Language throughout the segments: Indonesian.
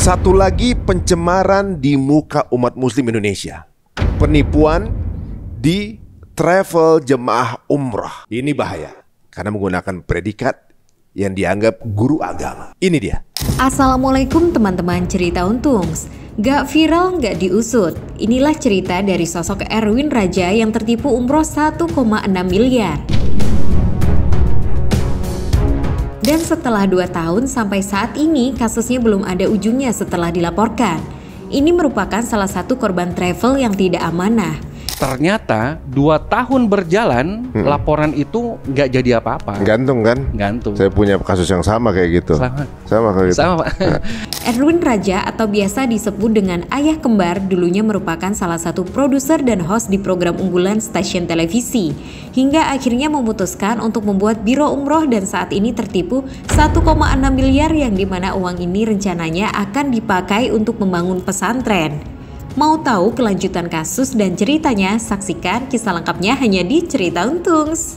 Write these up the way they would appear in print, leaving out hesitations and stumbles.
Satu lagi pencemaran di muka umat muslim Indonesia. Penipuan di travel jemaah umrah. Ini bahaya karena menggunakan predikat yang dianggap guru agama. Ini dia. Assalamualaikum teman-teman cerita untungs. Gak viral, gak diusut. Inilah cerita dari sosok Erwin Raja yang tertipu umroh 1,6 miliar. Dan setelah 2 tahun sampai saat ini kasusnya belum ada ujungnya setelah dilaporkan. Ini merupakan salah satu korban travel yang tidak amanah. Ternyata 2 tahun berjalan laporan itu nggak jadi apa-apa. Gantung kan? Gantung. Saya punya kasus yang sama kayak gitu. Sama kayak gitu. Sama Pak. Erwin Raja atau biasa disebut dengan Ayah Kembar dulunya merupakan salah satu produser dan host di program unggulan stasiun televisi. Hingga akhirnya memutuskan untuk membuat biro umroh dan saat ini tertipu 1,6 miliar yang dimana uang ini rencananya akan dipakai untuk membangun pesantren. Mau tahu kelanjutan kasus dan ceritanya? Saksikan kisah lengkapnya hanya di Cerita Untungs.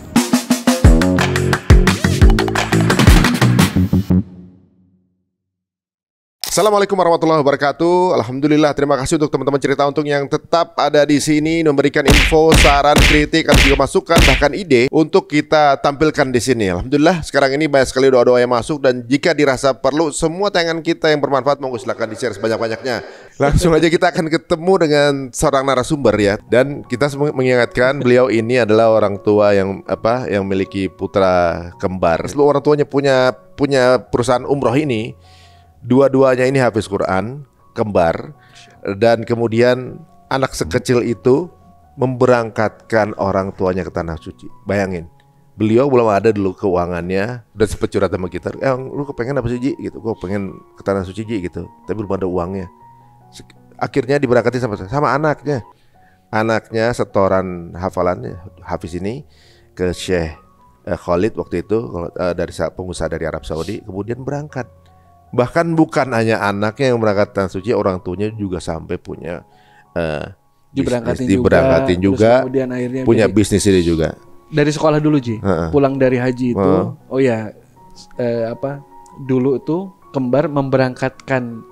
Assalamualaikum warahmatullahi wabarakatuh. Alhamdulillah, terima kasih untuk teman-teman cerita untung yang tetap ada di sini memberikan info, saran, kritik, atau juga masukan bahkan ide untuk kita tampilkan di sini. Alhamdulillah, sekarang ini banyak sekali doa-doa yang masuk dan jika dirasa perlu semua tayangan kita yang bermanfaat monggo silakan di-share sebanyak-banyaknya. Langsung aja kita akan ketemu dengan seorang narasumber ya, dan kita mengingatkan beliau ini adalah orang tua yang memiliki putra kembar. Seluruh orang tuanya punya perusahaan umroh ini. Dua-duanya ini hafiz Quran, kembar, dan kemudian anak sekecil itu memberangkatkan orang tuanya ke Tanah Suci. Bayangin, beliau belum ada dulu keuangannya, udah sempet curhat sama kita, lu kepengen apa sih Ji? Gitu, gue pengen ke Tanah Suci Ji gitu, tapi belum ada uangnya. Akhirnya diberangkatin sama anaknya. Anaknya setoran hafalannya, hafiz ini ke Syekh Khalid waktu itu dari pengusaha dari Arab Saudi, kemudian berangkat. Bahkan bukan hanya anaknya yang berangkat Tanah Suci, orang tuanya juga sampai punya diberangkatin juga kemudian akhirnya punya bisnis ini juga. Dari sekolah dulu Ji, pulang dari haji itu, dulu itu kembar memberangkatkan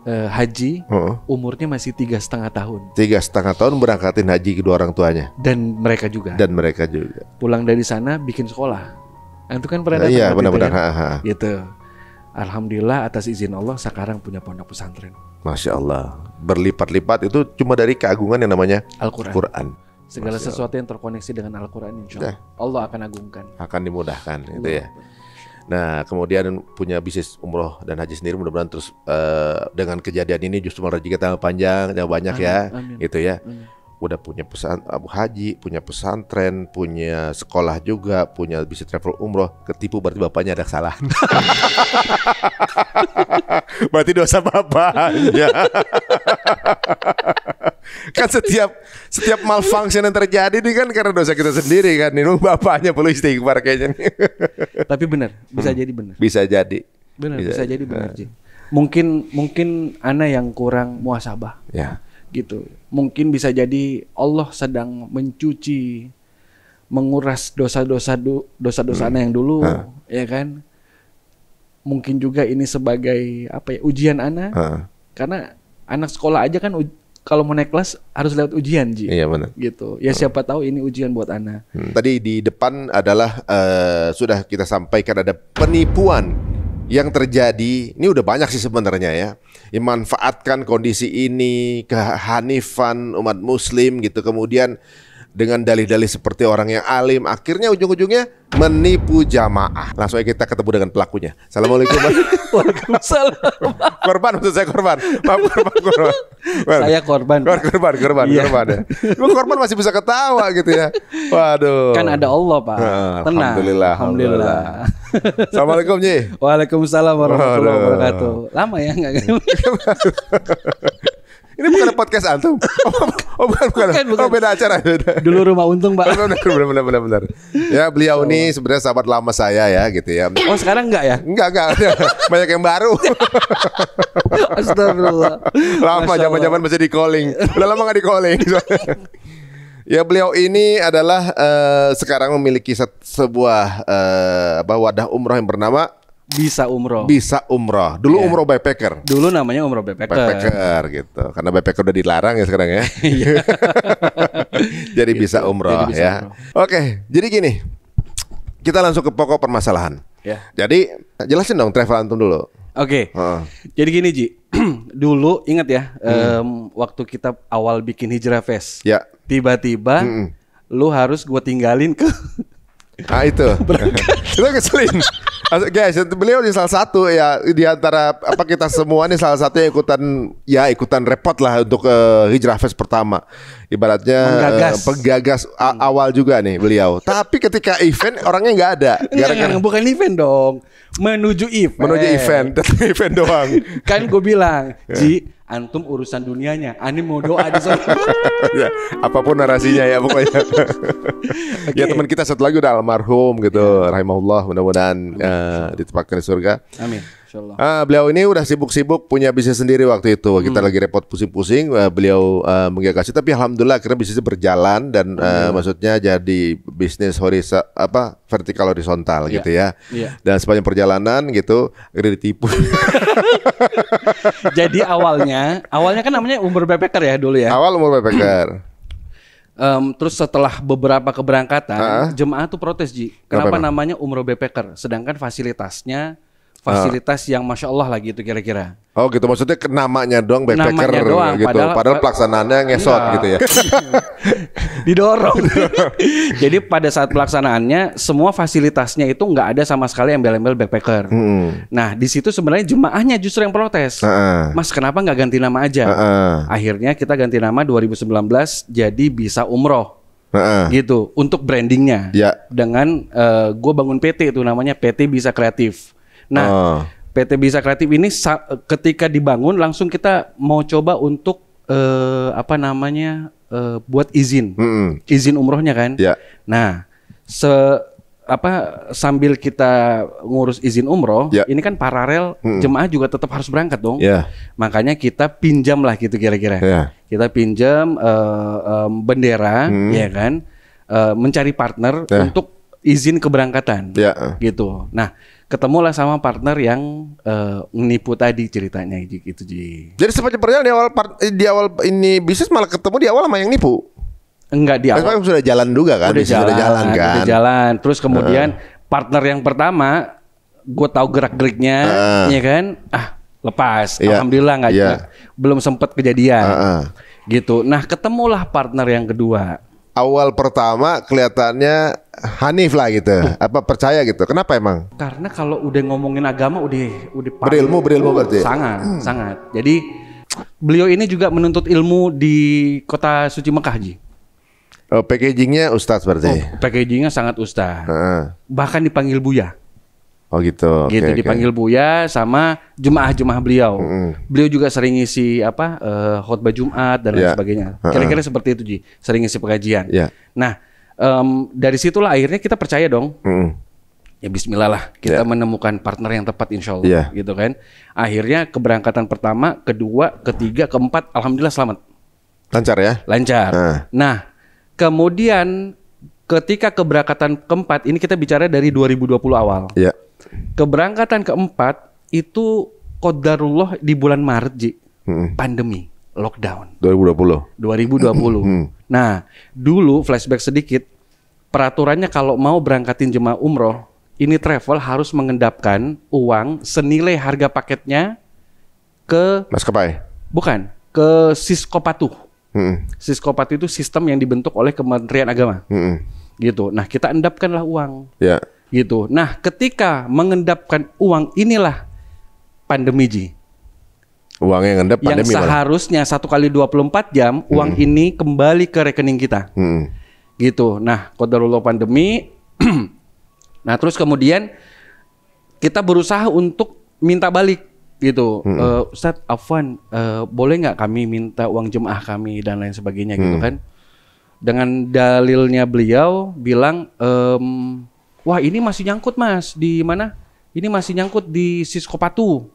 haji, umurnya masih 3,5 tahun. 3,5 tahun berangkatin haji kedua orang tuanya. Dan mereka juga. Pulang dari sana bikin sekolah. Itu kan pernah datang. Iya benar-benar. Gitu. Alhamdulillah atas izin Allah sekarang punya pondok pesantren. Masya Allah, berlipat-lipat itu cuma dari keagungan yang namanya Al-Quran. Segala sesuatu yang terkoneksi dengan Al-Quran insya Allah akan agungkan. Akan dimudahkan itu ya. Nah kemudian punya bisnis umroh dan haji sendiri, mudah-mudahan terus dengan kejadian ini justru malah rezeki tambah panjang, tambah banyak ya. Amin. Itu ya. Udah punya haji, punya pesantren, punya sekolah juga, punya bisnis travel umroh, ketipu berarti bapaknya ada kesalahan. Berarti dosa bapaknya. Kan setiap malfunction yang terjadi ini kan karena dosa kita sendiri kan. Ini bapaknya perlu istighfar kayaknya. Tapi benar, bisa jadi benar. Bisa jadi. Benar, bisa jadi benar, Ji. Mungkin ana yang kurang muhasabah. Ya. Gitu. Mungkin bisa jadi Allah sedang mencuci, menguras dosa-dosa ana yang dulu, ya kan? Mungkin juga ini sebagai ujian ana. Karena anak sekolah aja kan kalau mau naik kelas harus lewat ujian, Ji. Iya benar. Gitu. Ya siapa tahu ini ujian buat ana. Tadi di depan adalah sudah kita sampaikan ada penipuan yang terjadi. Ini udah banyak sih sebenarnya ya, yang manfaatkan kondisi ini, kehanifan umat muslim gitu, kemudian dengan dalih-dalih seperti orang yang alim, akhirnya ujung-ujungnya menipu jamaah. Langsung aja kita ketemu dengan pelakunya. Assalamualaikum. Waalaikumsalam. Korban, maksud saya korban. Maaf, korban. Saya korban. Korban ya. Korban masih bisa ketawa gitu ya. Waduh. Kan ada Allah, Pak. Tenang. Alhamdulillah. Assalamualaikum Ji. Waalaikumsalam warahmatullahi wabarakatuh. Lama ya enggak? Ini bukan podcast antum. Bukan. Oh, beda acara. Dulu Rumah Untung, Pak. Benar. Ya, beliau ini sebenarnya sahabat lama saya ya gitu ya. Oh, sekarang enggak ya? Enggak. Banyak yang baru. Astagfirullah. Lama zaman-zaman masih di calling. Udah lama enggak di calling. Ya, beliau ini adalah sekarang memiliki sebuah wadah umroh yang bernama bisa umroh. Bisa umroh. Dulu Ya. umroh backpacker. Dulu namanya umroh backpacker. Backpacker gitu. Karena backpacker udah dilarang ya sekarang ya. Jadi bisa umroh Jadi bisa ya. umroh. Oke, jadi gini. Kita langsung ke pokok permasalahan. Ya. Jadi jelasin dong travel antum dulu. Oke. Heeh. Jadi gini Ji. Dulu ingat ya, waktu kita awal bikin Hijrah Fest. Ya. Tiba-tiba lu harus gue tinggalin ke Ah itu. Itu ngeselin. Guys, beliau di salah satu ya di antara apa kita semua nih salah satu yang ikutan repot lah untuk Hijrah Fest pertama. Ibaratnya penggagas awal juga nih beliau. Tapi ketika event orangnya nggak ada. Enggak, bukan event dong. Menuju event doang. Kan gue bilang, Ji, antum urusan dunianya, ani mau doa di sana. Ya, apapun narasinya ya pokoknya. Ya teman kita satu lagi udah almarhum gitu, rahimahullah, mudah-mudahan ditempatkan di surga. Amin. Insyaallah. Beliau ini udah sibuk-sibuk punya bisnis sendiri waktu itu. Kita lagi repot pusing-pusing, beliau menggagas, tapi alhamdulillah akhirnya bisnisnya berjalan dan maksudnya jadi bisnis vertikal horizontal gitu ya. Iya. Dan sepanjang perjalanan gitu akhirnya ditipu. Jadi awalnya kan namanya umroh backpacker ya dulu ya. Awal umur backpacker. Terus setelah beberapa keberangkatan, jemaah tuh protes, Ji. Kenapa namanya umroh backpacker? Sedangkan fasilitas yang masya Allah lah gitu kira-kira. Oh gitu, maksudnya namanya doang backpacker Namanya doang, gitu. Padahal pelaksanaannya ngesot gitu ya. Didorong. Jadi pada saat pelaksanaannya semua fasilitasnya itu nggak ada sama sekali embel-embel backpacker. Nah di situ sebenarnya jemaahnya justru yang protes. Mas kenapa nggak ganti nama aja? Akhirnya kita ganti nama 2019 jadi Bisa Umroh. Gitu untuk brandingnya. Dengan gue bangun PT itu namanya PT Bisa Kreatif. Nah, PT Bisa Kreatif ini ketika dibangun langsung kita mau coba untuk buat izin umrohnya kan. Nah, sambil kita ngurus izin umroh, ini kan paralel jemaah juga tetap harus berangkat dong. Makanya kita pinjam lah gitu kira-kira. Kita pinjam bendera, ya kan, mencari partner untuk izin keberangkatan, gitu. Nah, ketemulah sama partner yang menipu tadi ceritanya gitu Ji. Jadi sepanjang perjalanan di awal ini bisnis malah ketemu di awal sama yang nipu. Enggak di awal. Sudah jalan juga kan? Sudah jalan kan? Udah jalan. Terus kemudian partner yang pertama, gue tahu gerak-geriknya, ya kan? Lepas. Alhamdulillah belum sempat kejadian. Gitu. Nah, ketemulah partner yang kedua. Awal pertama kelihatannya Hanif lah gitu, percaya gitu. Kenapa emang? Karena kalau udah ngomongin agama udah berilmu berarti. Sangat. Jadi beliau ini juga menuntut ilmu di kota suci Mekah, Ji. Packagingnya ustaz berarti. Packagingnya sangat ustaz. Bahkan dipanggil Buya. Oh gitu. Gitu dipanggil Buya sama jemaah-jemaah beliau. Beliau juga sering ngisi khotbah Jumat dan lain sebagainya. Kira-kira seperti itu Ji, sering ngisi pengajian. Nah, dari situlah akhirnya kita percaya dong. Ya Bismillah lah, kita menemukan partner yang tepat insya Allah, gitu kan. Akhirnya keberangkatan pertama, kedua, ketiga, keempat, alhamdulillah selamat. Lancar ya? Lancar. Nah, kemudian ketika keberangkatan keempat, ini kita bicara dari 2020 awal. Keberangkatan keempat itu qadarullah di bulan Maret, Ji. Pandemi, lockdown. 2020. Nah, dulu flashback sedikit, peraturannya kalau mau berangkatin jemaah umroh, ini travel harus mengendapkan uang senilai harga paketnya ke maskapai. Bukan, ke Siskopatuh. Siskopatuh itu sistem yang dibentuk oleh Kementerian Agama. Gitu. Nah, kita endapkanlah uang. Gitu. Nah, ketika mengendapkan uang inilah pandemi, Ji. Uangnya yang endap pandemi. Yang seharusnya 1 kali 24 jam uang ini kembali ke rekening kita. Gitu. Nah, qadarullah pandemi. Nah, terus kemudian kita berusaha untuk minta balik gitu. Ustadz Afwan, boleh nggak kami minta uang jemaah kami dan lain sebagainya gitu kan. Dengan dalilnya beliau bilang, wah ini masih nyangkut Mas, di mana? Ini masih nyangkut di Siskopatuh.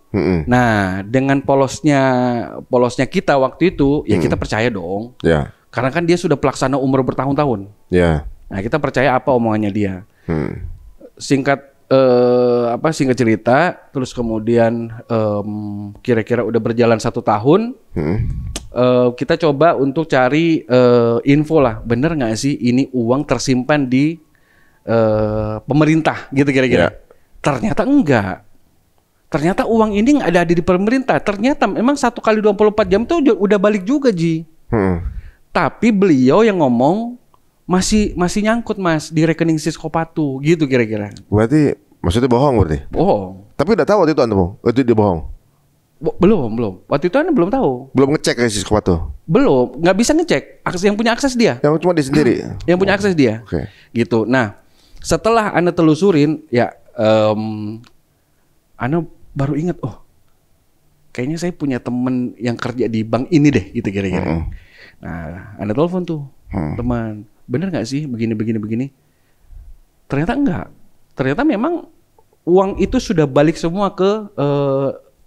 Nah, dengan polosnya kita waktu itu, ya kita percaya dong. Karena kan dia sudah pelaksana umroh bertahun-tahun. Nah, kita percaya apa omongannya dia. Singkat singkat cerita, terus kemudian kira-kira udah berjalan 1 tahun, kita coba untuk cari info lah, bener nggak sih ini uang tersimpan di pemerintah gitu kira-kira. Ternyata enggak. Ternyata uang ini nggak ada di pemerintah. Ternyata memang 1 kali 24 jam itu udah balik juga, Ji. Tapi beliau yang ngomong masih nyangkut Mas di rekening Siskopatu gitu kira-kira. Berarti maksudnya bohong berarti? Bohong. Tapi udah tahu waktu itu Anda itu dia bohong? Belum. Waktu itu Anda belum tahu. Belum ngecek ke Siskopatu? Belum, nggak bisa ngecek. Yang punya akses dia. Yang cuma dia sendiri? Yang punya akses dia. Oke. Gitu. Nah, setelah Anda telusurin, ya Anda baru ingat, oh kayaknya saya punya temen yang kerja di bank ini deh gitu kira-kira. Nah, Anda telepon tuh teman, bener nggak sih begini. Ternyata enggak. Ternyata memang uang itu sudah balik semua ke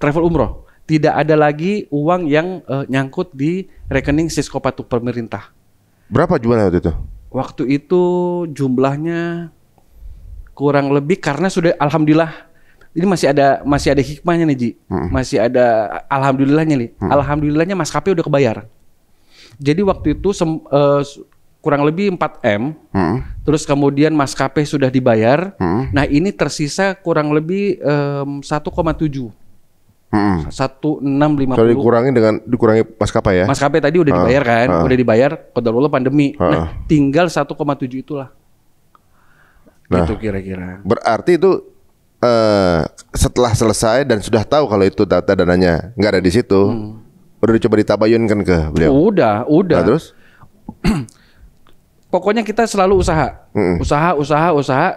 travel umroh. Tidak ada lagi uang yang nyangkut di rekening Siskopatu pemerintah. Berapa jumlahnya waktu itu? Waktu itu jumlahnya kurang lebih, karena sudah alhamdulillah ini masih ada hikmahnya nih, Ji. Masih ada alhamdulillahnya nih. Alhamdulillahnya maskapai udah kebayar. Jadi waktu itu kurang lebih 4M. Terus kemudian maskapai sudah dibayar. Nah, ini tersisa kurang lebih 1,7. 1,650. Kalau dikurangi maskapai ya? Maskapai tadi udah dibayar kan? Udah dibayar, qadarullah pandemi. Nah, tinggal 1,7 itulah. Nah, gitu kira-kira. Berarti itu setelah selesai dan sudah tahu kalau itu data dananya nggak ada di situ, udah dicoba ditabayunkan ke beliau? Udah. Nah, terus? Pokoknya kita selalu usaha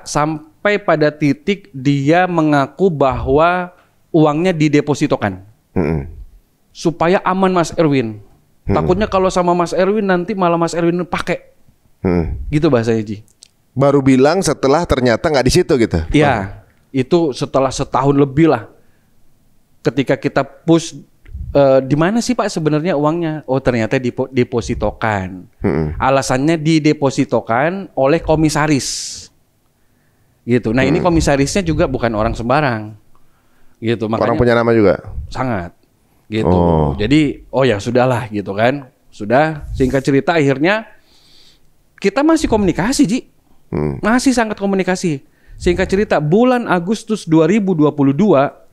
sampai pada titik dia mengaku bahwa uangnya didepositokan. Supaya aman Mas Erwin. Takutnya kalau sama Mas Erwin nanti malah Mas Erwin pakai. Gitu bahasanya, Ji. Baru bilang setelah ternyata nggak di situ gitu? Iya. Itu setelah setahun lebih lah. Ketika kita push, di mana sih Pak sebenarnya uangnya? Oh, ternyata didepositokan. Alasannya didepositokan oleh komisaris. Gitu. Nah, ini komisarisnya juga bukan orang sembarang. Gitu. Makanya orang punya nama juga? Sangat. Gitu. Jadi, ya sudahlah gitu kan. Sudah, singkat cerita akhirnya kita masih komunikasi, Ji. Masih sangat komunikasi. Singkat cerita, bulan Agustus 2022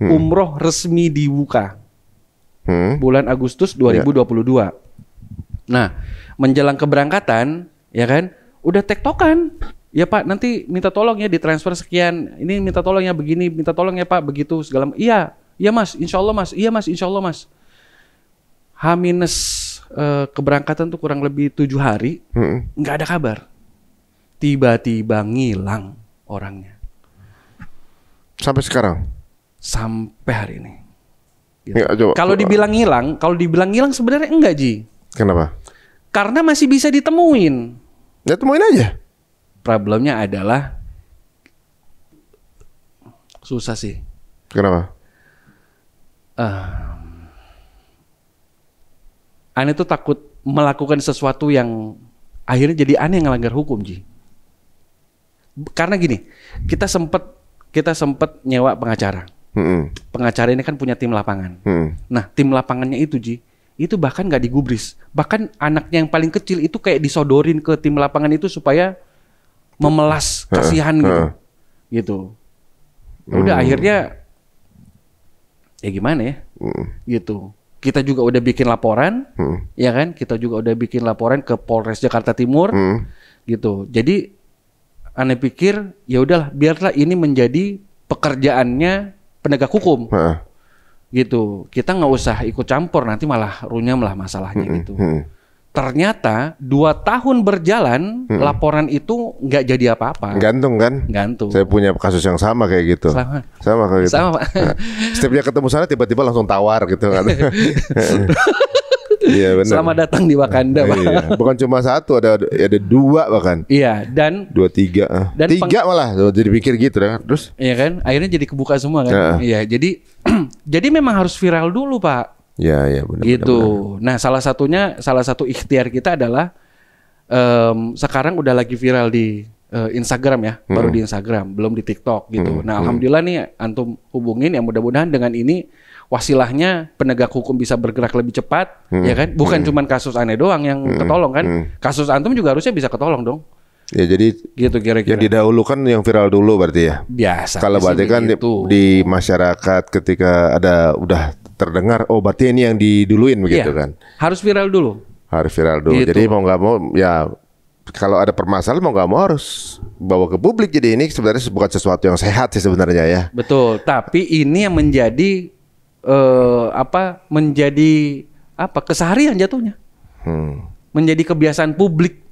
umroh resmi dibuka. Bulan Agustus 2022. Nah, menjelang keberangkatan, ya kan, udah tektokan. Ya Pak, nanti minta tolong ya ditransfer sekian. Ini minta tolong ya begini, minta tolong ya Pak begitu segala. Iya Mas, insya Allah Mas. Iya Mas, insya Allah Mas. H- keberangkatan tuh kurang lebih 7 hari, nggak ada kabar. Tiba-tiba ngilang orangnya. Sampai sekarang? Sampai hari ini. Gitu. Ya, kalau dibilang hilang sebenarnya enggak, Ji. Kenapa? Karena masih bisa ditemuin. Ya temuin aja. Problemnya adalah susah sih. Kenapa? Aneh tuh takut melakukan sesuatu yang akhirnya jadi aneh ngelanggar hukum, Ji. Karena gini, kita sempet nyewa pengacara. Pengacara ini kan punya tim lapangan. Nah, tim lapangannya itu, Ji, itu bahkan nggak digubris. Bahkan anaknya yang paling kecil itu kayak disodorin ke tim lapangan itu supaya memelas kasihan gitu. Udah akhirnya ya gimana ya? Gitu. Kita juga udah bikin laporan, ya kan? Kita juga udah bikin laporan ke Polres Jakarta Timur, gitu. Jadi aneh pikir ya udahlah, biarlah ini menjadi pekerjaannya penegak hukum, gitu. Kita nggak usah ikut campur, nanti malah runyam lah masalahnya gitu. Ternyata 2 tahun berjalan, laporan itu nggak jadi apa-apa. Gantung kan? Gantung. Saya punya kasus yang sama kayak gitu. Sama kayak gitu. Sama Pak. Nah, setiap dia ketemu sana tiba-tiba langsung tawar gitu kan. Iya benar. Selamat datang di Wakanda, Pak. Iya. Bukan cuma 1, ada 2 bahkan. Iya, dan 2, 3. Dan 3 malah jadi pikir gitu kan. Terus? Iya kan? Akhirnya jadi kebuka semua kan. Iya, jadi jadi memang harus viral dulu, Pak. Ya benar. Gitu. Benar. Nah, salah satu ikhtiar kita adalah sekarang udah lagi viral di Instagram ya, baru di Instagram, belum di TikTok gitu. Nah, alhamdulillah nih antum hubungin ya, mudah-mudahan dengan ini wasilahnya penegak hukum bisa bergerak lebih cepat, ya kan? Bukan cuman kasus aneh doang yang ketolong kan? Kasus antum juga harusnya bisa ketolong dong. Ya jadi Gitu kira-kira. yang didahulukan yang viral dulu berarti ya. Biasa. Kalau berarti kan di masyarakat ketika ada udah terdengar, oh berarti ini yang diduluin begitu kan? Harus viral dulu. Harus viral dulu. Gitu. Jadi mau nggak mau ya kalau ada permasalahan mau nggak mau harus bawa ke publik. Jadi ini sebenarnya bukan sesuatu yang sehat sih sebenarnya ya. Betul. Tapi ini yang menjadi keseharian jatuhnya. Menjadi kebiasaan publik.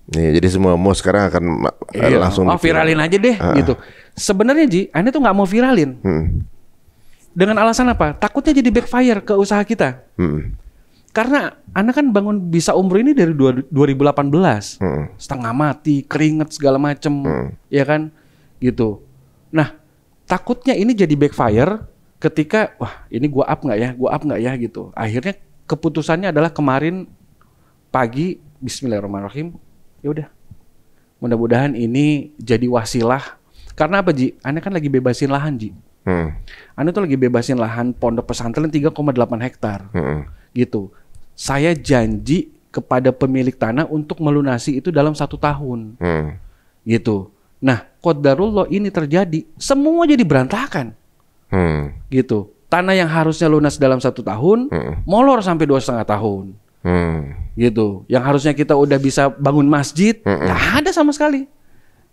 Nih, jadi semua mau sekarang akan langsung viralin aja deh gitu. Sebenarnya Ji, Anda tuh nggak mau viralin. Dengan alasan apa? Takutnya jadi backfire ke usaha kita. Karena Anda kan bangun bisa umroh ini dari 2018. Setengah mati, keringet segala macem, ya kan? Gitu. Nah, takutnya ini jadi backfire ketika wah, ini gua up nggak ya gitu. Akhirnya keputusannya adalah kemarin pagi bismillahirrahmanirrahim. Ya udah, mudah-mudahan ini jadi wasilah. Karena apa Ji? Anda kan lagi bebasin lahan Ji. Anda tuh lagi bebasin lahan pondok pesantren 3,8 hektar. Gitu. Saya janji kepada pemilik tanah untuk melunasi itu dalam 1 tahun. Gitu. Nah, qadarullah ini terjadi, semua jadi berantakan. Gitu. Tanah yang harusnya lunas dalam 1 tahun, molor sampai 2,5 tahun. Gitu. Yang harusnya kita udah bisa bangun masjid, nggak ada sama sekali.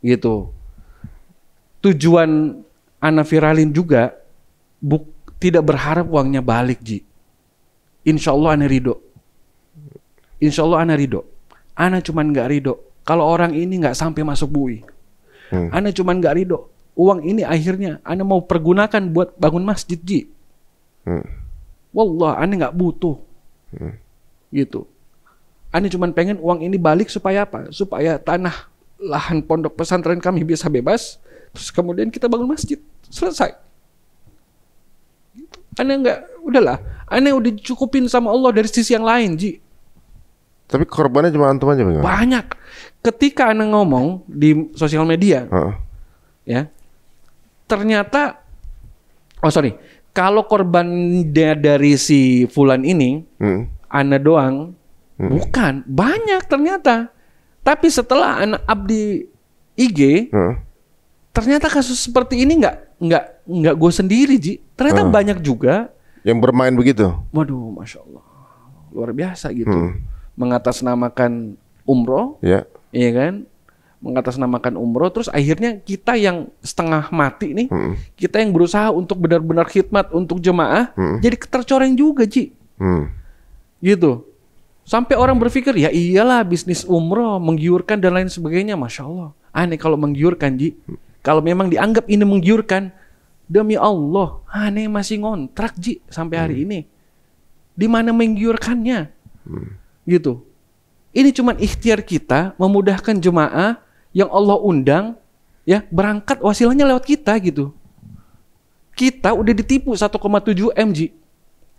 Gitu. Tujuan ana viralin juga tidak berharap uangnya balik Ji. Insya Allah ana ridho. Insya Allah ana ridho. Ana cuman nggak ridho kalau orang ini nggak sampai masuk bui. Ana cuman nggak ridho. Uang ini akhirnya ana mau pergunakan buat bangun masjid Ji. Wallah ana nggak butuh. Gitu. Ane cuma pengen uang ini balik supaya apa? Supaya tanah lahan pondok pesantren kami bisa bebas. Terus kemudian kita bangun masjid. Selesai. Gitu. Ane udahlah. Ane udah cukupin sama Allah dari sisi yang lain, Ji. Tapi korbannya cuma antum aja bagaimana? Banyak. Ketika Ane ngomong di sosial media, ya, ternyata, kalau korban dari si Fulan ini, Ane doang. Bukan, banyak ternyata. Tapi setelah anak abdi IG, ternyata kasus seperti ini nggak gue sendiri Ji. Ternyata banyak juga yang bermain begitu. Waduh, masya Allah, luar biasa gitu. Mengatasnamakan umroh, iya kan? Mengatasnamakan umroh, terus akhirnya kita yang setengah mati nih, kita yang berusaha untuk benar-benar khidmat untuk jemaah, jadi tercoreng juga Ji. Gitu. Sampai orang berpikir, ya iyalah bisnis umroh, menggiurkan dan lain sebagainya. Masya Allah. Aneh kalau menggiurkan, Ji. Kalau memang dianggap ini menggiurkan, demi Allah, aneh masih ngontrak, Ji, sampai hari ini. Di mana menggiurkannya? Gitu. Ini cuma ikhtiar kita, memudahkan jemaah yang Allah undang, ya berangkat wasilahnya lewat kita, gitu. Kita udah ditipu 1,7 M, Ji.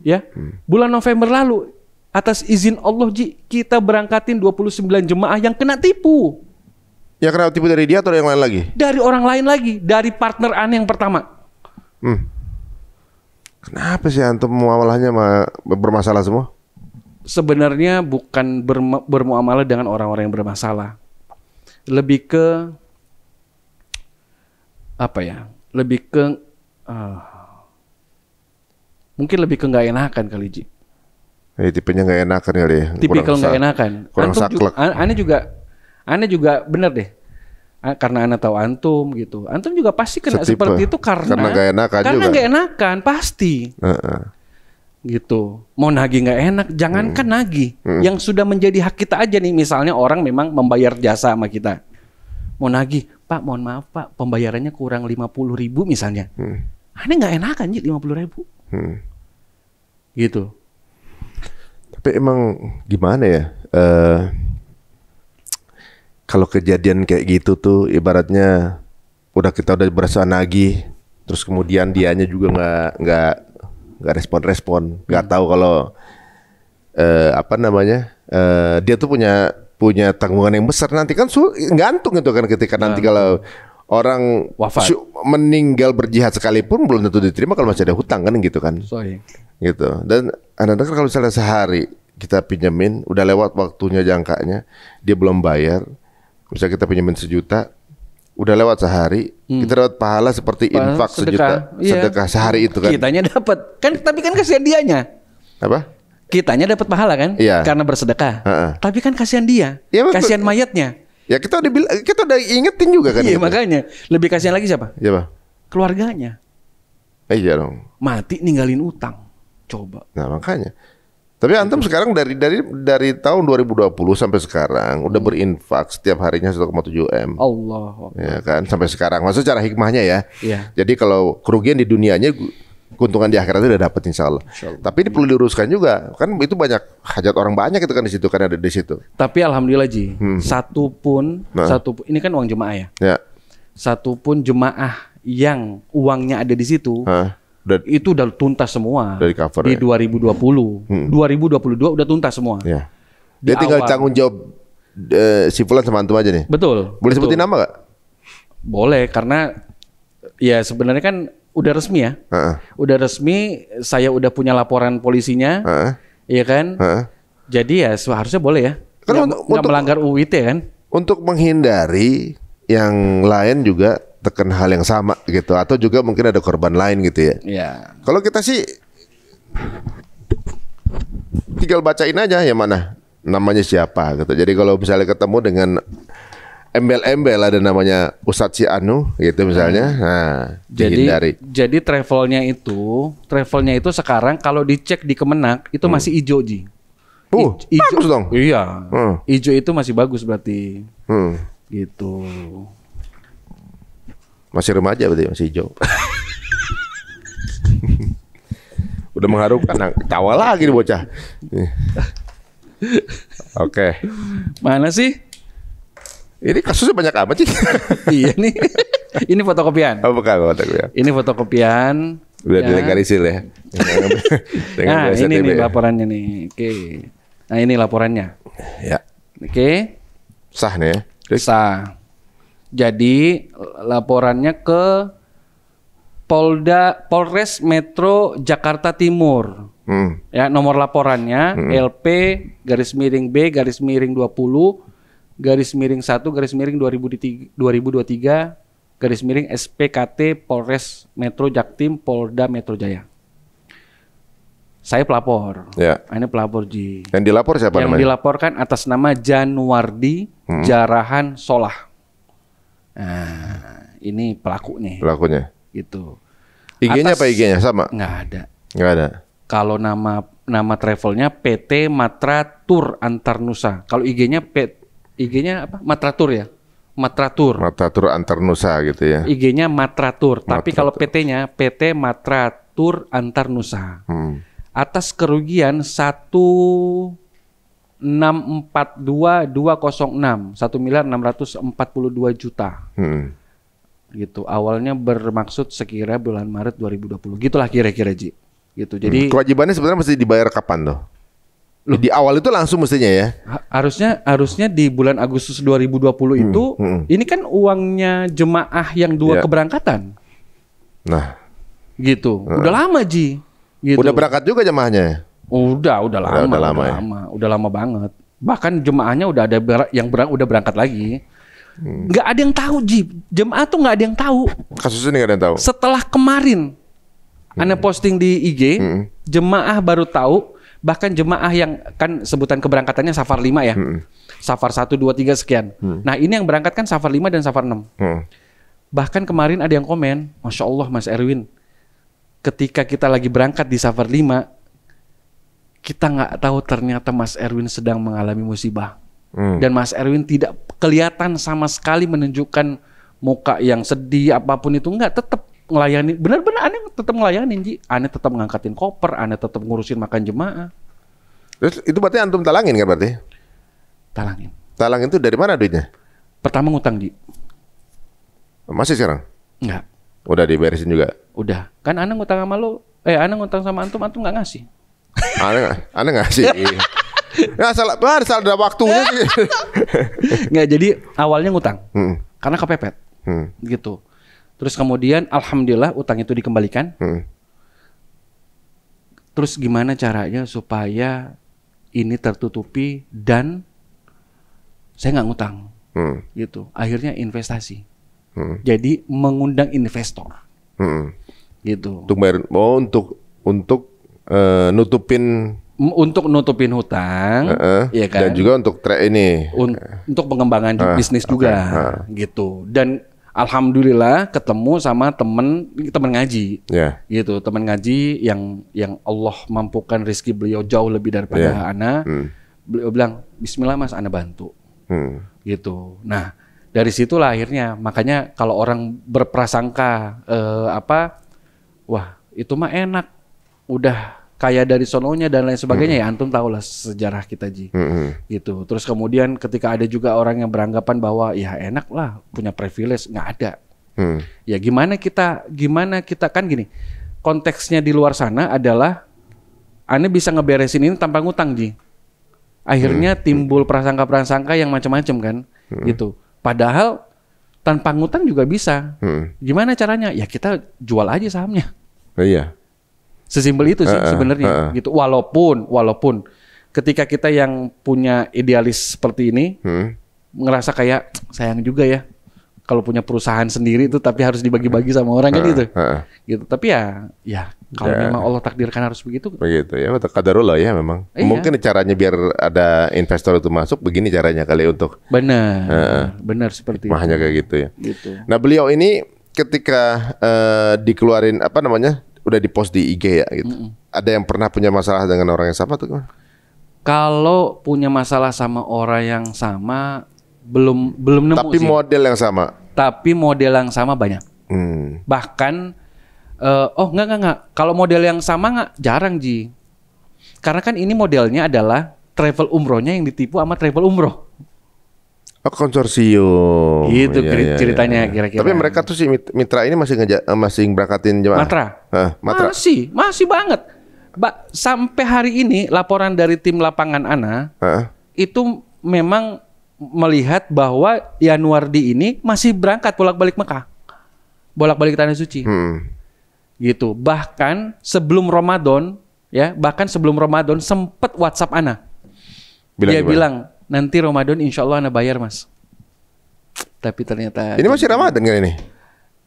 Ya. Bulan November lalu, atas izin Allah Ji, kita berangkatin 29 jemaah yang kena tipu. Yang kena tipu dari dia atau yang lain lagi? Dari orang lain lagi, dari partner Ane yang pertama. Kenapa sih antum muamalahnya bermasalah semua? Sebenarnya bukan bermuamalah dengan orang-orang yang bermasalah. Lebih ke apa ya? Lebih ke mungkin lebih ke nggak enakan kali Ji. Tipenya nggak enakan kali ya. Tipikal nggak enakan. Kurang saklek. Ane juga bener deh. Karena Ane tahu antum gitu. Antum juga pasti kena seperti itu karena nggak enakan juga. Karena nggak enakan pasti. Gitu. Mau nagih nggak enak, jangankan nagih. Yang sudah menjadi hak kita aja nih. Misalnya orang memang membayar jasa sama kita. Mau nagih, Pak, mohon maaf Pak, pembayarannya kurang 50.000 misalnya. Ane nggak enakan Ji 50.000. Gitu. Tapi emang gimana ya? Kalau kejadian kayak gitu tuh ibaratnya kita udah berasa nagih, terus kemudian dianya juga nggak respon, nggak tahu kalau dia tuh punya punya tanggungan yang besar nanti kan gantung itu kan ketika nanti kalau orang wafat meninggal berjihad sekalipun belum tentu diterima kalau masih ada hutang kan gitu kan. Gitu. Dan Anda dengar kalau misalnya sehari kita pinjemin udah lewat waktunya jangkanya dia belum bayar. Misalnya kita pinjemin 1 juta udah lewat sehari kita dapat pahala seperti infak 1 juta sedekah sehari itu kan. Kitanya dapat kan, tapi kan kasihan dianya. Apa? Kitanya dapat pahala kan karena bersedekah. Tapi kan kasihan dia. Kasihan mayatnya. Ya kita udah ingetin juga kan. Iya gitu. Makanya lebih kasihan lagi siapa? Siapa? Keluarganya. Iya dong. Mati ninggalin utang. Coba. Nah makanya. Tapi antum sekarang dari tahun 2020 sampai sekarang udah berinfak setiap harinya 1,7 M. Allah. Ya kan sampai sekarang. Maksudnya cara hikmahnya ya. Iya. Jadi kalau kerugian di dunianya keuntungan di akhirat itu udah dapat insya Allah. Tapi ini perlu diluruskan juga. Kan itu banyak hajat orang banyak itu kan di situ kan ada di situ. Tapi alhamdulillah Ji, satu pun ini kan uang jemaah ya. Ya. Satu pun jemaah yang uangnya ada di situ, itu udah tuntas semua. Dari cover, di 2020. 2022 udah tuntas semua. Ya. Dia tinggal tanggung jawab si Fulan sama antum aja nih. Betul. Boleh sebutin nama gak? Boleh karena ya sebenarnya kan udah resmi ya. Udah resmi, saya udah punya laporan polisinya. Iya kan? Jadi ya seharusnya boleh ya. Kan nggak melanggar UU ITE kan? Untuk menghindari yang lain juga tekan hal yang sama gitu, atau juga mungkin ada korban lain gitu ya. Iya. Kalau kita sih tinggal bacain aja yang mana namanya siapa gitu. Jadi kalau misalnya ketemu dengan embel-embel ada namanya Ustadz si Anu gitu misalnya, nah dihindari. Jadi travelnya itu sekarang kalau dicek di Kemenak itu masih hijau Ji. Bagus dong. Iya. Hijau itu masih bagus berarti. Gitu. Masih remaja berarti masih hijau. Udah mengharumkan, tawa lagi nih bocah. Oke. Mana sih? Ini kasusnya banyak amat sih. Iya nih. Ini fotokopian. Oh bukan fotokopian. Ini fotokopian. Udah dilegalisir ya. Nah ini nih laporannya nih. Oke. Nah ini laporannya. Ya. Oke. Sah nih ya. Sah. Jadi laporannya ke Polres Metro Jakarta Timur. Ya, nomor laporannya LP_B_1_2023_2023_SPKT Polres Metro Jaktim Polda Metro Jaya. Saya pelapor. Ya. Ini pelapor Ji. Yang dilapor siapa namanya? Yang dilaporkan atas nama Januardi Jarahan Solah. Nah, ini pelakunya. Pelakunya. Gitu. IG-nya apa IG-nya sama? Nggak ada. Nggak ada. Kalau nama travelnya PT Matra Tour Antar Nusa. Kalau IG-nya apa? Matra Tour ya. Matra Tour. Matra Tour Antar Nusa gitu ya. IG-nya Matra Tour. Tapi kalau PT-nya PT Matra Tour Antar Nusa. Atas kerugian 1.642.206, 1.642 juta. Gitu. Awalnya bermaksud sekira bulan Maret 2020. Gitulah kira-kira Ji. Gitu. Jadi kewajibannya sebenarnya mesti dibayar kapan tuh? Di awal itu langsung mestinya ya. Harusnya di bulan Agustus 2020 itu ini kan uangnya jemaah yang 2 keberangkatan. Nah, gitu. Udah lama Ji. Gitu. Udah berangkat juga jemaahnya? Udah lama. Udah lama banget. Bahkan jemaahnya udah ada yang udah berangkat lagi. Nggak ada yang tahu Ji. Jemaah tuh nggak ada yang tahu. Kasus ini nggak ada yang tahu. Setelah kemarin Anda posting di IG, jemaah baru tahu. Bahkan jemaah yang kan sebutan keberangkatannya Safar 5 ya. Safar 1, 2, 3 sekian. Nah ini yang berangkat kan Safar 5 dan Safar 6. Bahkan kemarin ada yang komen, Masya Allah Mas Erwin, ketika kita lagi berangkat di Safar 5, kita nggak tahu ternyata Mas Erwin sedang mengalami musibah. Dan Mas Erwin tidak kelihatan sama sekali menunjukkan muka yang sedih apapun itu, nggak, tetap ngelayani. Benar-benar aneh tetap ngelayanin Ji. Aneh tetap ngangkatin koper, aneh tetap ngurusin makan jemaah. Terus itu berarti antum talangin kan berarti? Talangin. Talangin itu dari mana duitnya? Pertama ngutang Ji. Masih sekarang? Enggak. Udah diberesin juga? Udah. Kan aneh ngutang sama lo. Aneh ngutang sama antum nggak ngasih. Aneh ngasih. Asal ada waktunya sih. Nggak, jadi awalnya ngutang karena kepepet gitu. Terus kemudian alhamdulillah utang itu dikembalikan. Terus gimana caranya supaya ini tertutupi dan saya nggak ngutang gitu. Akhirnya investasi. Jadi mengundang investor gitu. Untuk bayar, untuk nutupin hutang, ya kan? Dan juga untuk untuk pengembangan bisnis juga, gitu. Dan alhamdulillah ketemu sama temen ngaji, gitu. Temen ngaji yang Allah mampukan rezeki beliau jauh lebih daripada ana. Beliau bilang, Bismillah mas, ana bantu, gitu. Nah dari situlah akhirnya, makanya kalau orang berprasangka wah itu mah enak, udah kaya dari sononya dan lain sebagainya, ya antum tahulah sejarah kita Ji. Gitu. Terus kemudian ketika ada juga orang yang beranggapan bahwa ya enak lah punya privilege, nggak ada. Ya gimana kita kan gini, konteksnya di luar sana adalah Anda bisa ngeberesin ini tanpa ngutang Ji. Akhirnya timbul prasangka-prasangka yang macam-macam kan, gitu. Padahal tanpa ngutang juga bisa. Gimana caranya? Ya kita jual aja sahamnya. Iya. Sesimpel itu sih sebenarnya gitu. Walaupun ketika kita yang punya idealis seperti ini ngerasa kayak sayang juga ya kalau punya perusahaan sendiri itu tapi harus dibagi-bagi sama orang kan gitu. Gitu. Tapi ya kalau memang Allah takdirkan harus begitu. Begitu ya, qadarullah ya memang. Iya. Mungkin caranya biar ada investor itu masuk begini caranya kali untuk. Benar seperti hanya kayak gitu ya. Gitu. Nah, beliau ini ketika dikeluarin udah di-post di IG ya gitu. Ada yang pernah punya masalah dengan orang yang sama tuh gimana? Kalau punya masalah sama orang yang sama belum nemu. Tapi sih. Model yang sama. Tapi model yang sama banyak. Bahkan enggak. Kalau model yang sama jarang Ji. Karena kan ini modelnya adalah travel umrohnya yang ditipu sama travel umroh. Konsorsium. Gitu ceritanya kira-kira. Tapi mereka tuh si mitra ini masih berangkatin jemaah. Matra. Masih banget. Sampai hari ini laporan dari tim lapangan Ana itu memang melihat bahwa Yanuardi ini masih berangkat bolak-balik Mekah. Bolak-balik Tanah Suci. Gitu. Bahkan sebelum Ramadan sempet WhatsApp Ana. Dia bilang nanti Ramadan insya Allah Anda bayar mas. Tapi ternyata ini masih Ramadan kan ini?